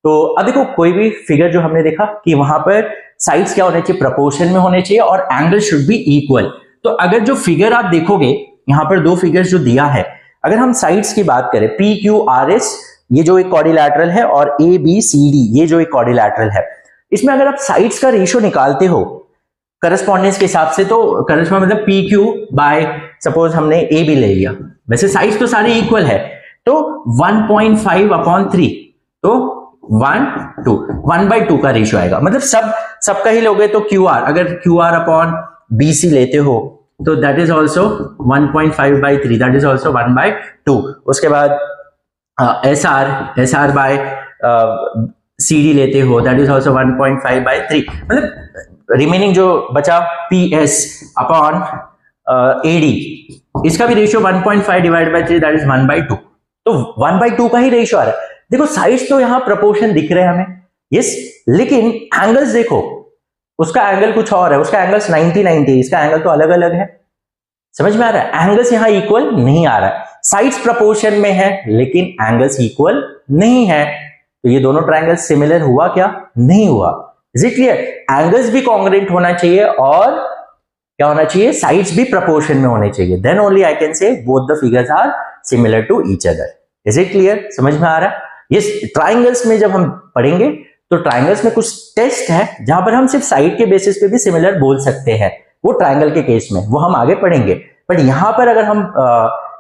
तो अब देखो कोई भी फिगर जो हमने देखा कि वहां पर साइड्स क्या होने चाहिए, प्रोपोर्शन में होने चाहिए और एंगल शुड बी इक्वल। तो अगर जो फिगर आप देखोगे यहां पर दो फिगर्स जो दिया है, अगर हम साइड्स की बात करें पी क्यू आर एस, ये जो एक क्वाड्रिलैटरल है, और ए बी सी डी ये जो एक क्वाड्रिलैटरल है, इसमें अगर आप साइड्स का रेशियो निकालते हो करस्पॉन्डेंस के हिसाब से, तो करस्पॉन्ड मतलब पी क्यू बाय सपोज हमने ए बी ले लिया, वैसे साइड्स तो सारे इक्वल है, तो 1.5/3, तो 1/2 का रेशियो आएगा, मतलब सबका ही लोगे तो क्यू आर, अगर Q R upon B C लेते हो तो that is also 1.5/3, that is also 1/2। उसके बाद S R by C D लेते हो, दैट इज ऑल्सो 1.5/3, मतलब रिमेनिंग जो बचा P S upon A D, इसका भी ratio 1.5 divide by 3, that is 1/2, तो 1/2 का ही रेशियो आ रहा है। देखो साइड्स तो यहां प्रोपोर्शन दिख रहे हैं हमें, यस, लेकिन एंगल्स देखो, उसका एंगल कुछ और है, उसका एंगल्स 90, इसका एंगल तो अलग अलग है, समझ में आ रहा है? एंगल्स यहां इक्वल नहीं आ रहा है, साइड्स प्रोपोर्शन में है लेकिन एंगल्स इक्वल नहीं है, तो ये दोनों ट्रायंगल सिमिलर हुआ क्या? नहीं हुआ। Is it clear? एंगल्स भी कॉन्ग्रुएंट होना चाहिए और क्या होना चाहिए? साइड्स भी प्रोपोर्शन में होने चाहिए, then only I can say both the figures are similar to each other. Is it clear? समझ में आ रहा है? यस, ट्राइंगल्स में जब हम पढ़ेंगे तो ट्राइंगल्स में कुछ टेस्ट है जहां पर हम सिर्फ साइड के बेसिस पे भी सिमिलर बोल सकते हैं, वो ट्राइंगल के केस में, वो हम आगे पढ़ेंगे। बट यहां पर अगर हम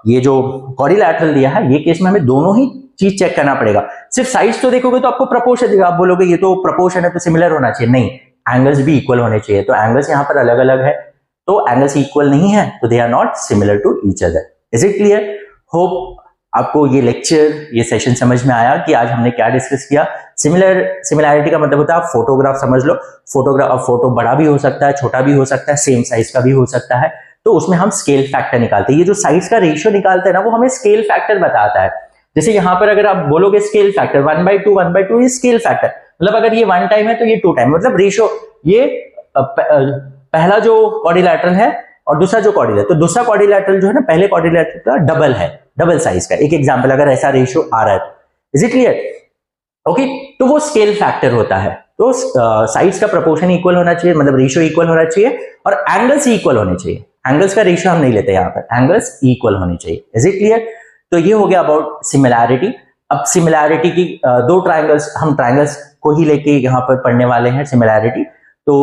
ये जो क्वाड्रिलैटरल दिया है, ये केस में हमें दोनों ही चीज चेक करना पड़ेगा। सिर्फ साइड्स तो देखोगे तो आपको प्रोपोर्शन देगा, आप बोलोगे ये तो प्रोपोर्शन है तो सिमिलर होना चाहिए, नहीं, एंगल्स भी इक्वल होने चाहिए। तो एंगल्स यहां पर अलग अलग है, तो एंगल्स इक्वल नहीं है, तो they are not similar to each other. Is it clear? Hope आपको ये लेक्चर, ये सेशन समझ में आया कि आज हमने क्या डिस्कस किया। सिमिलैरिटी का मतलब होता है, आप फोटोग्राफ समझ लो, फोटो बड़ा भी हो सकता है, छोटा भी हो सकता है, सेम साइज का भी हो सकता है, तो उसमें हम स्केल फैक्टर निकालते हैं। ये जो साइज का रेशियो निकालते हैं ना, वो हमें स्केल फैक्टर बताता है। जैसे यहां पर अगर आप बोलोगे स्केल फैक्टर 1/2 ये स्केल फैक्टर, मतलब अगर ये 1 टाइम है तो ये 2 टाइम, मतलब रेशियो, ये पहला जो क्वाड्रिलैटरल है और दूसरा जो क्वाड्रिलैटरल, तो दूसरा क्वाड्रिलैटरल जो है ना पहले क्वाड्रिलैटरल का डबल है, डबल साइज का। एक एग्जांपल, अगर ऐसा रेशियो आ रहा है तो, इज इट क्लियर? ओके, तो वो स्केल फैक्टर होता है। तो साइज का प्रोपोर्शन इक्वल होना चाहिए, मतलब रेशियो इक्वल होना चाहिए, और एंगल्स इक्वल होने चाहिए। एंगल्स का रेशियो हम नहीं लेते यहाँ पर, एंगल्स इक्वल होने चाहिए। Is it clear? तो ये हो गया अबाउट सिमिलैरिटी। अब सिमिलैरिटी की दो ट्राइंगल्स, हम ट्राइंगल्स को ही लेके यहाँ पर पढ़ने वाले हैं सिमिलैरिटी। तो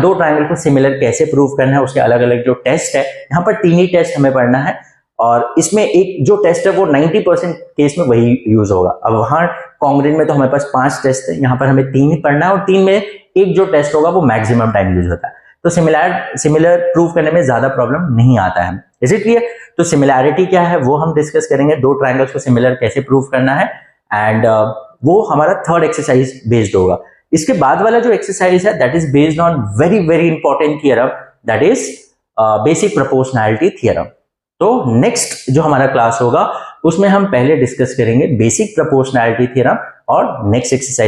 दो ट्राइंगल को सिमिलर कैसे प्रूव करना है, उसके अलग अलग जो टेस्ट है, यहाँ पर 3 ही टेस्ट हमें पढ़ना है, और इसमें एक जो टेस्ट है वो 90% केस में वही यूज होगा। अब वहां कॉन्ग्रुएंट में तो हमारे पास 5 टेस्ट है, यहाँ पर हमें 3 ही पढ़ना है, और 3 में एक जो टेस्ट होगा वो मैक्सिमम टाइम यूज होता है। तो सिमिलर प्रूव करने में ज्यादा प्रॉब्लम नहीं आता है। Is it clear? तो सिमिलैरिटी क्या है वो हम डिस्कस करेंगे, दो ट्राइंगल्स को सिमिलर कैसे प्रूव करना है, एंड वो हमारा थर्ड एक्सरसाइज बेस्ड होगा। इसके बाद वाला जो एक्सरसाइज है that is based on very very important theorem, that is basic proportionality theorem. तो नेक्स्ट जो हमारा क्लास होगा उसमें हम पहले डिस्कस करेंगे बेसिक प्रोपोर्शनैलिटी थ्योरम और नेक्स्ट एक्सरसाइज